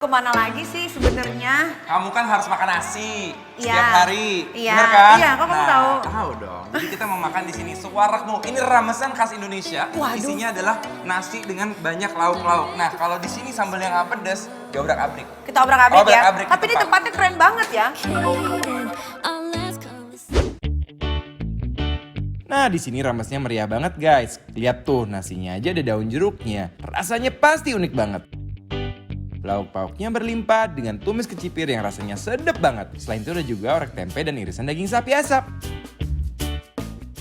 Kemana lagi sih sebenarnya? Kamu kan harus makan nasi Iya. setiap hari, Iya. bener kan? Iya, kok kamu tahu? Tahu dong. Jadi kita mau makan di sini sewarakmu. Ini ramesan khas Indonesia. Waduh. Isinya adalah nasi dengan banyak lauk-lauk. Nah, kalau di sini sambal yang nggak pedas, diobrak-abrik. Kita obrak-abrik ya. Obrak-abrik Tapi ini di tempat. tempatnya keren banget ya. Nah, di sini ramesnya meriah banget, guys. Lihat tuh, nasinya aja ada daun jeruknya. Rasanya pasti unik banget. Lauk pauknya berlimpah dengan tumis kecipir yang rasanya sedap banget. Selain itu ada juga orek tempe dan irisan daging sapi asap.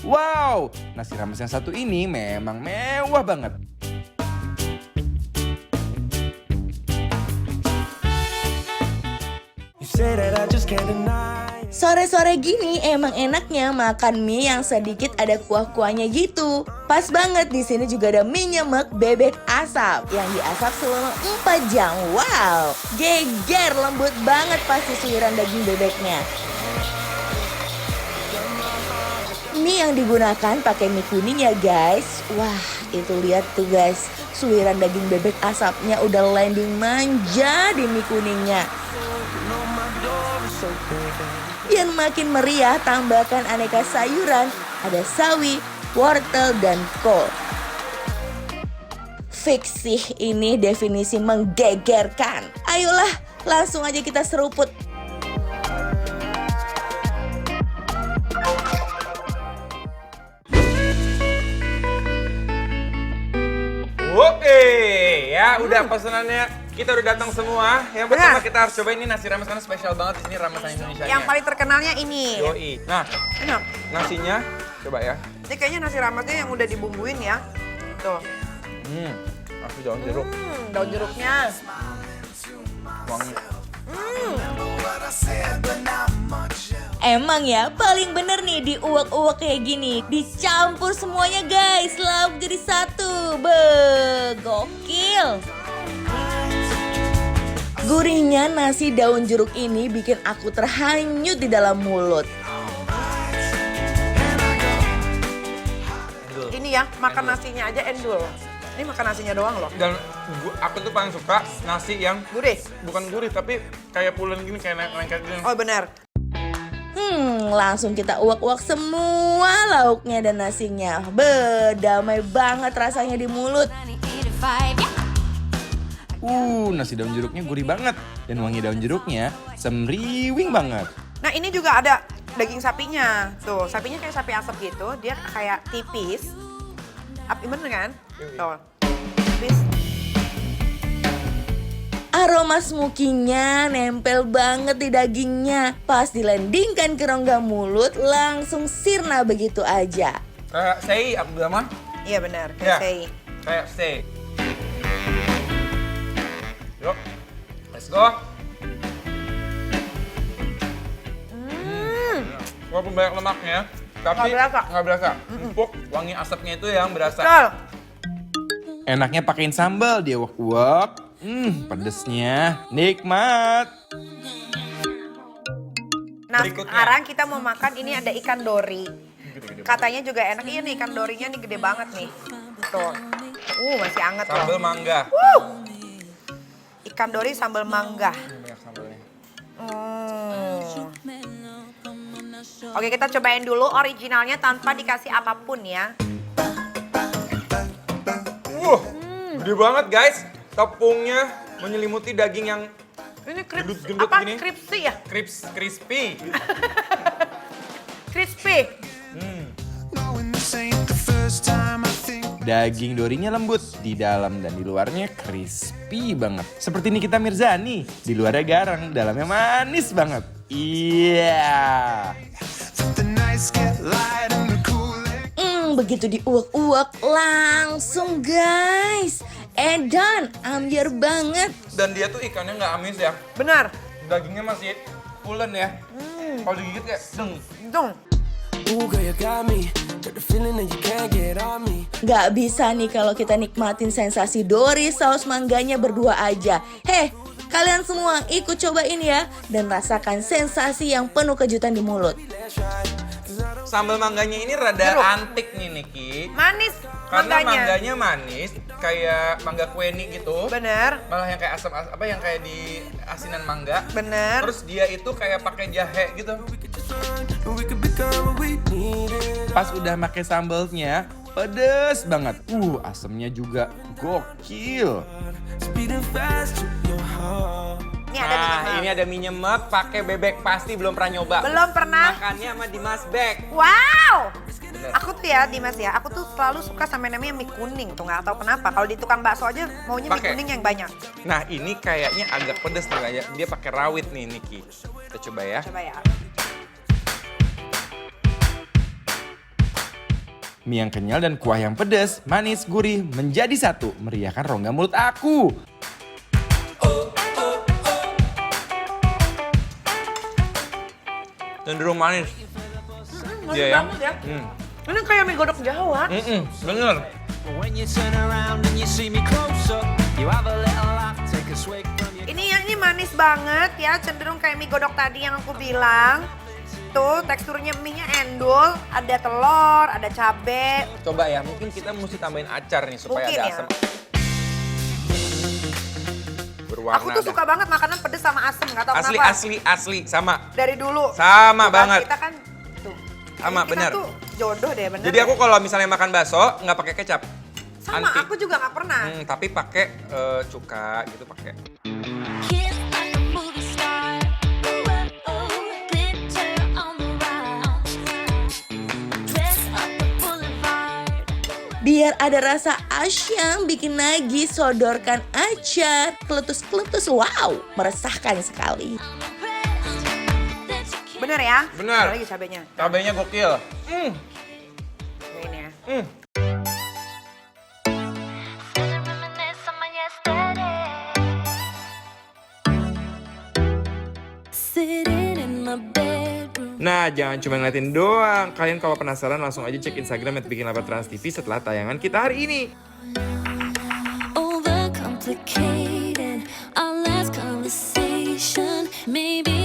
Wow, nasi rames yang satu ini memang mewah banget. Sore-sore gini emang enaknya makan mie yang sedikit ada kuah-kuahnya gitu. Pas banget di sini juga ada mie nyemek bebek asap yang diasap selama 4 jam. Wow, geger lembut banget pasti suiran daging bebeknya. Mie yang digunakan pakai mie kuning ya guys. Wah, itu lihat tuh guys, suiran daging bebek asapnya udah landing manja di mie kuningnya. Biar makin meriah, tambahkan aneka sayuran, ada sawi, wortel, dan kol. Fix sih, ini definisi menggegerkan. Ayolah, langsung aja kita seruput. Oke, ya udah pesanannya kita udah datang semua. Yang pertama Benar. kita harus coba ini nasi rames karena spesial banget di sini ramesan Indonesia. Yang paling terkenalnya ini. Yoi. Nah, Enak. nasinya coba ya. Ini kayaknya nasi ramesnya yang udah dibumbuin ya. Tuh. Nasi daun jeruk, Daun jeruknya. wangi. Emang ya, paling bener nih diuak-uak kayak gini. Dicampur semuanya guys, lauk jadi satu. Gokil. Gurihnya nasi daun jeruk ini bikin aku terhanyut di dalam mulut. Ini ya, makan nasinya aja endul. Ini makan nasinya doang loh. Dan aku tuh paling suka nasi yang Gurih. bukan gurih tapi kayak pulen gini, kayak lengket gini. Oh benar. Langsung kita uak-uak semua lauknya dan nasinya. Damai banget rasanya di mulut. Nasi daun jeruknya gurih banget. Dan wangi daun jeruknya semriwing banget. Nah ini juga ada daging sapinya. Tuh, sapinya kayak sapi asap gitu. Dia kayak tipis. Bener kan? Tuh, tipis. Aroma smokinya nempel banget di dagingnya. Pas dilandingkan ke rongga mulut, langsung sirna begitu aja. Kayak sei aku bilang mah. Iya benar, Ya, kayak sei. kayak sei. Yuk, let's go. Walaupun banyak lemaknya, tapi Nggak berasa. Empuk, wangi asapnya itu yang berasa. Betul. Enaknya pakein sambal, diuak-uak. Pedesnya nikmat. Nah Berikutnya. sekarang kita mau makan ini ada ikan dori. Katanya juga enak. Iya nih ikan dorinya nih gede banget nih. Tuh. Masih anget loh. Sambal mangga. Ikan dori sambal mangga. Banyak sambalnya. Oke kita cobain dulu originalnya tanpa dikasih apapun ya. Gede banget guys. Tepungnya menyelimuti daging yang Ini Gendut-gendut apa? gini. Crispy ya? crispy. Crispy. Daging dorinya lembut, di dalam dan di luarnya crispy banget. Seperti Nikita Mirzani, di luarnya garang, dalamnya manis banget. Iya. Begitu diuak-uak langsung guys. Edan, ambiar banget. Dan dia tuh ikannya nggak amis ya. Benar. Dagingnya masih pulen ya. Kalau digigit kayak deng. Dong. Gak bisa nih kalau kita nikmatin sensasi dori saus mangganya berdua aja. Heh, kalian semua ikut cobain ya. Dan rasakan sensasi yang penuh kejutan di mulut. Sambal mangganya ini rada Jeruk. antik nih Niki. Manis Karena mangganya. mangganya manis, kayak mangga kueni gitu. Bener. Malah yang kayak asam apa yang kayak di asinan mangga. Bener. Terus dia itu kayak pakai jahe gitu. Pas udah pakai sambalnya, pedes banget. Asemnya juga gokil. Ini ada mie nyemek. Ini ada mie nyemek pakai bebek, pasti belum pernah nyoba. Belum pernah. Makannya sama Dimas Bek. Wow. Bener. Aku tuh ya Dimas ya, aku tuh selalu suka sama namanya mie kuning tuh, nggak tahu kenapa. Kalau di tukang bakso aja maunya mie Pakai. kuning yang banyak. Nah ini kayaknya agak pedes nih kayak dia pakai rawit nih Niki. Kita coba ya. Coba ya. Mie yang kenyal dan kuah yang pedas, manis, gurih, menjadi satu. Meriahkan rongga mulut aku. Cenderung manis. Manis Iya ya? banget ya. Ini kayak mie godok Jawa. Bener. When you turn around and you see me close up, you have a little laugh, take a swig from your Ini manis banget ya, cenderung kayak mie godok tadi yang aku bilang. Tuh teksturnya mie-nya endul, ada telur, ada cabe. Coba ya, mungkin kita mesti tambahin acar nih supaya Mungkin ada ya. asam. Berwarna. Aku tuh dah. suka banget makanan pedes sama asem, nggak tahu Asli, kenapa. asli, sama. Dari dulu. Sama Bukan banget. Kita kan tuh. Sama, kita bener. tuh jodoh deh, bener. Jadi aku kalau misalnya makan bakso nggak pakai kecap. sama, anti. aku juga nggak pernah. Tapi pakai cuka gitu pakai. Kiss like a movie star. Ooh, oh, glitter on the ride. Dress up the boulevard. Biar ada rasa asyam, bikin nagih, sodorkan acar, keletus-keletus, wow, meresahkan sekali. That you can't Bener ya? Bener. Ada lagi cabenya. Cabenya gokil. Ini ya. reminisce on my yesterday. Sitting in my bedroom. Nah, jangan cuma ngeliatin doang. Kalian kalau penasaran langsung aja cek Instagram @bikin8trans.tv setelah tayangan kita hari ini. Overcomplicated our last conversation. Maybe